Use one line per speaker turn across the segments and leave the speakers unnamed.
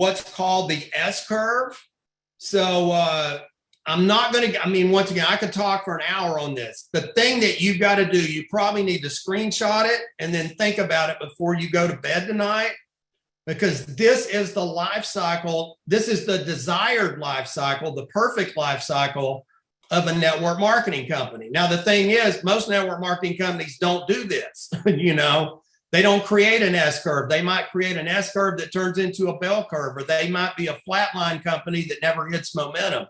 what's called the S curve. So I'm not going to, I mean, once again, I could talk for an hour on this. The thing that you've got to do, you probably need to screenshot it and then think about it before you go to bed tonight, because this is the life cycle. This is the desired life cycle, the perfect life cycle of a network marketing company. Now, the thing is, most network marketing companies don't do this. You know, they don't create an S curve. They might create an S curve that turns into a bell curve, or they might be a flatline company that never hits momentum.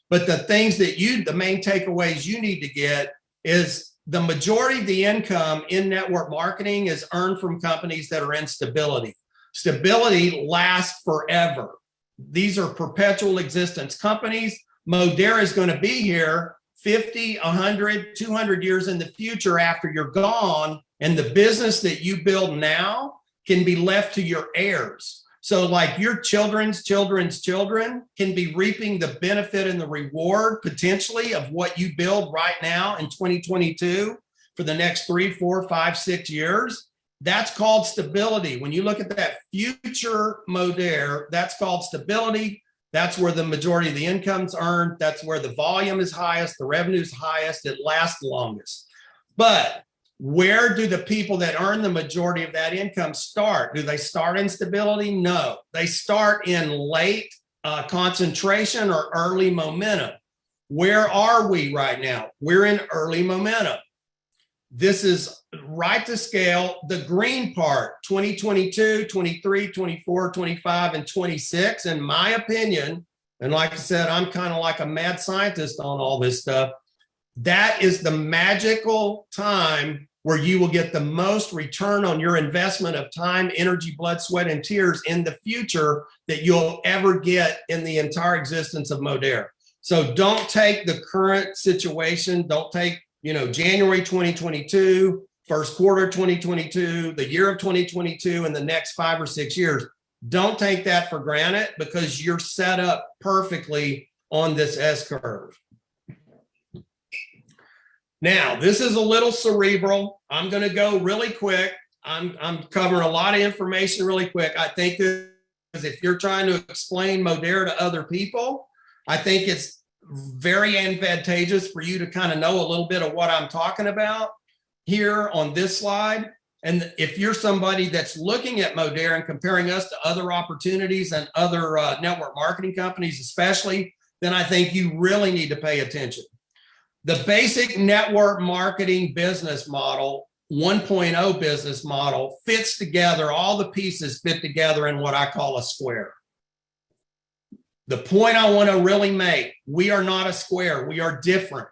But the things that the main takeaways you need to get is the majority of the income in network marketing is earned from companies that are in stability. Stability lasts forever. These are perpetual existence companies. Modere is going to be here 50, 100, 200 years in the future after you're gone, and the business that you build now can be left to your heirs. So like your children's children's children can be reaping the benefit and the reward potentially of what you build right now in 2022 for the next 3, 4, 5, 6 years. That's called stability. When you look at that future Modere, that's called stability. That's where the majority of the income's earned. That's where the volume is highest, the revenue's highest, it lasts the longest. But where do the people that earn the majority of that income start? Do they start in stability? No. They start in late concentration or early momentum. Where are we right now? We're in early momentum. This is right to scale. The green part, 2022, 23, 24, 25, and 26, in my opinion, and like I said, I'm kind of like a mad scientist on all this stuff, that is the magical time where you will get the most return on your investment of time, energy, blood, sweat, and tears in the future that you'll ever get in the entire existence of Modere. So don't take the current situation. Don't take, January 2022, first quarter 2022, the year of 2022, and the next 5 or 6 years. Don't take that for granted, because you're set up perfectly on this S curve. Now, this is a little cerebral. I'm going to go really quick. I'm covering a lot of information really quick. I think that if you're trying to explain Modere to other people, I think it's very advantageous for you to kind of know a little bit of what I'm talking about here on this slide. And if you're somebody that's looking at Modere and comparing us to other opportunities and other network marketing companies especially, then I think you really need to pay attention. The basic network marketing business model, 1.0 business model, fits together, all the pieces fit together in what I call a square. The point I want to really make, we are not a square, we are different.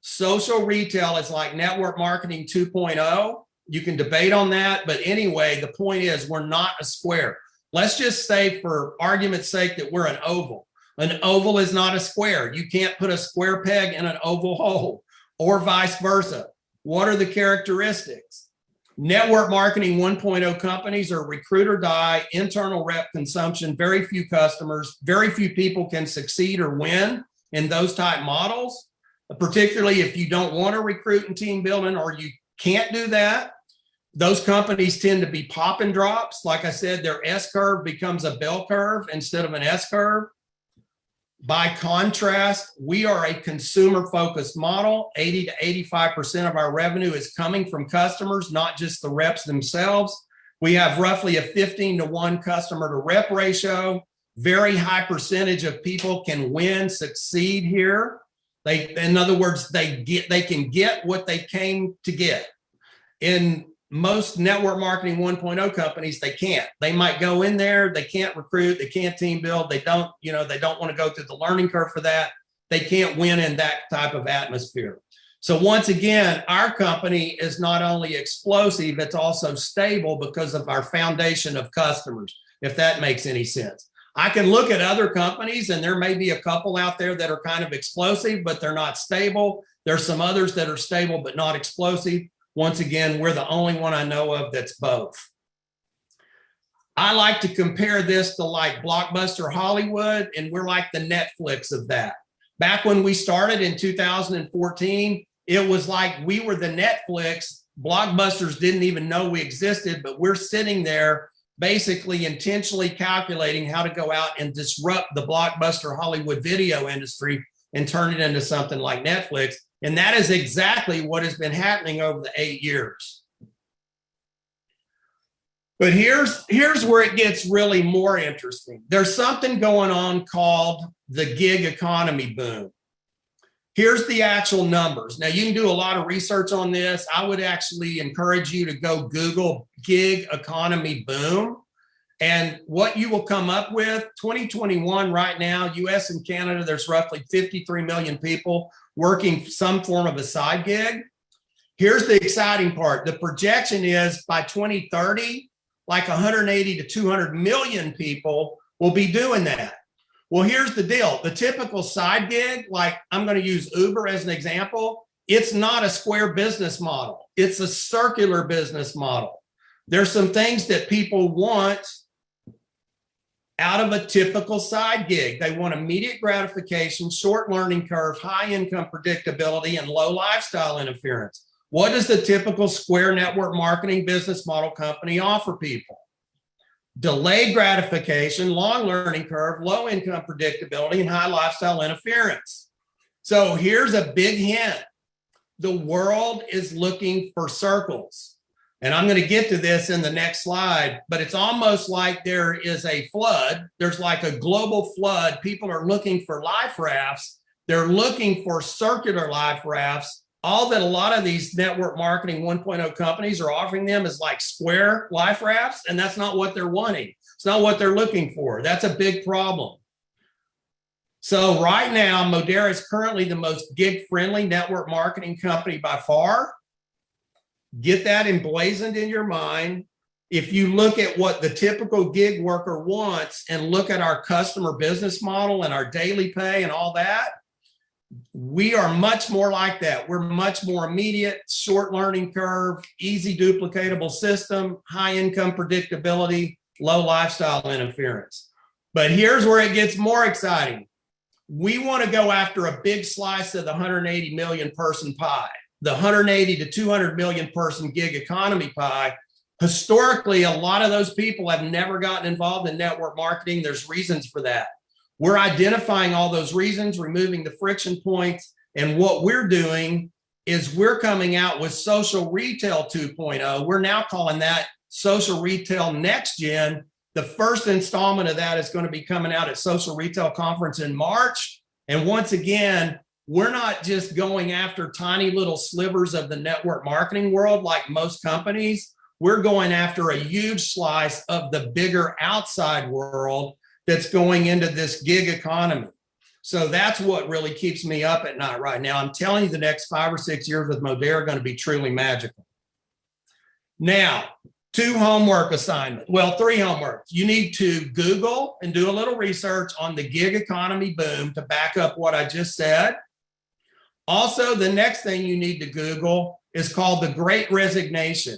Social retail is like network marketing 2.0. You can debate on that, but anyway, the point is we're not a square. Let's just say for argument's sake that we're an oval. An oval is not a square. You can't put a square peg in an oval hole, or vice versa. What are the characteristics? Network marketing 1.0 companies are recruit or die, internal rep consumption, very few customers, very few people can succeed or win in those type models, particularly if you don't want to recruit and team building, or you can't do that. Those companies tend to be pop and drops. Like I said, their S curve becomes a bell curve instead of an S curve. By contrast, we are a consumer-focused model. 80 to 85% of our revenue is coming from customers, not just the reps themselves. We have roughly a 15-to-1 customer-to-rep ratio. Very high percentage of people can win, succeed here. In other words, they can get what they came to get. In most network marketing 1.0 companies, they can't. They might go in there, they can't recruit, they can't team build, they don't want to go through the learning curve for that. They can't win in that type of atmosphere. So once again, our company is not only explosive, it's also stable because of our foundation of customers, if that makes any sense. I can look at other companies and there may be a couple out there that are kind of explosive, but they're not stable. There's some others that are stable, but not explosive. Once again, we're the only one I know of that's both. I like to compare this to like Blockbuster Hollywood, and we're like the Netflix of that. Back when we started in 2014, it was like we were the Netflix. Blockbusters didn't even know we existed, but we're sitting there basically intentionally calculating how to go out and disrupt the blockbuster Hollywood video industry and turn it into something like Netflix. And that is exactly what has been happening over the 8 years. But here's where it gets really more interesting. There's something going on called the gig economy boom. Here's the actual numbers. Now, you can do a lot of research on this. I would actually encourage you to go Google gig economy boom. And what you will come up with, 2021 right now, US and Canada, there's roughly 53 million people working some form of a side gig. Here's the exciting part. The projection is by 2030, like 180 to 200 million people will be doing that. Well, here's the deal. The typical side gig, like I'm going to use Uber as an example, it's not a square business model. It's a circular business model. There's some things that people want out of a typical side gig. They want immediate gratification, short learning curve, high income predictability, and low lifestyle interference. What does the typical square network marketing business model company offer people? Delayed gratification, long learning curve, low income predictability, and high lifestyle interference. So here's a big hint. The world is looking for circles. And I'm going to get to this in the next slide, but it's almost like there is a flood. There's like a global flood. People are looking for life rafts. They're looking for circular life rafts. All that a lot of these network marketing 1.0 companies are offering them is like square life rafts, and that's not what they're wanting. It's not what they're looking for. That's a big problem. So right now, Modere is currently the most gig-friendly network marketing company by far. Get that emblazoned in your mind. If you look at what the typical gig worker wants and look at our customer business model and our daily pay and all that, we are much more like that. We're much more immediate, short learning curve, easy duplicatable system, high income predictability, low lifestyle interference. But here's where it gets more exciting. We want to go after a big slice of the 180 million person pie, the 180 to 200 million person gig economy pie. Historically, a lot of those people have never gotten involved in network marketing. There's reasons for that. We're identifying all those reasons, removing the friction points, and what we're doing is we're coming out with social retail 2.0. We're now calling that social retail next gen. The first installment of that is going to be coming out at Social Retail Conference in March. And once again, we're not just going after tiny little slivers of the network marketing world like most companies. We're going after a huge slice of the bigger outside world that's going into this gig economy. So that's what really keeps me up at night right now. I'm telling you, the next 5 or 6 years with Modere are going to be truly magical. Now, 2 homework assignments. Well, 3 homeworks. You need to Google and do a little research on the gig economy boom to back up what I just said. Also, the next thing you need to Google is called the Great Resignation.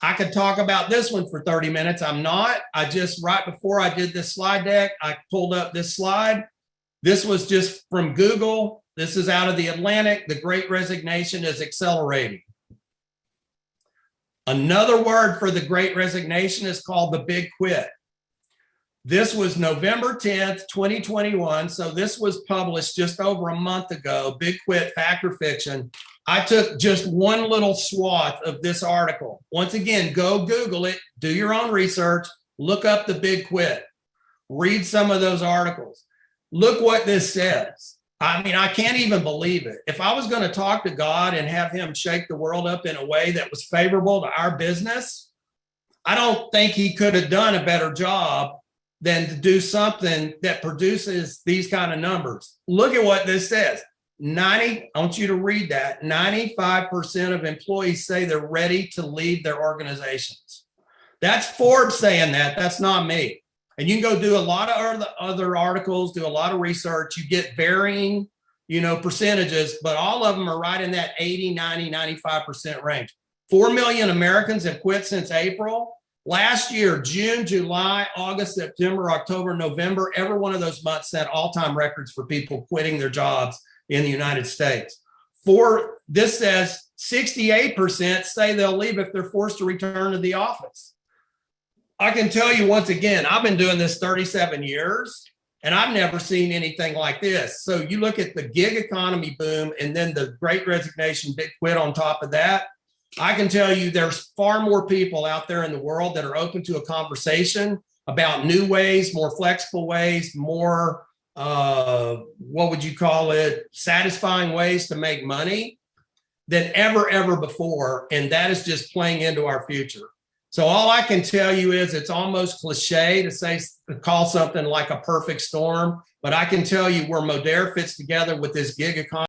I could talk about this one for 30 minutes. I'm not. Right before I did this slide deck, I pulled up this slide. This was just from Google. This is out of the Atlantic. The Great Resignation is accelerating. Another word for the Great Resignation is called the Big Quit. This was November 10th, 2021. So this was published just over a month ago. Big Quit, Fact or Fiction. I took just one little swath of this article. Once again, go Google it, do your own research, look up the Big Quit, read some of those articles. Look what this says. I mean, I can't even believe it. If I was going to talk to God and have him shake the world up in a way that was favorable to our business, I don't think he could have done a better job than to do something that produces these kind of numbers. Look at what this says. I want you to read that. 95% of employees say they're ready to leave their organizations. That's Forbes saying that. That's not me. And you can go do a lot of other articles, do a lot of research. You get varying, percentages, but all of them are right in that 80, 90, 95% range. 4 million Americans have quit since April. Last year, June, July, August, September, October, November, every one of those months set all-time records for people quitting their jobs in the United States. This says 68% say they'll leave if they're forced to return to the office. I can tell you once again, I've been doing this 37 years and I've never seen anything like this. So you look at the gig economy boom and then the Great Resignation, big quit on top of that. I can tell you there's far more people out there in the world that are open to a conversation about new ways, more flexible ways, more, what would you call it, satisfying ways to make money than ever before. And that is just playing into our future. So all I can tell you is it's almost cliche to call something like a perfect storm, but I can tell you where Modere fits together with this gig economy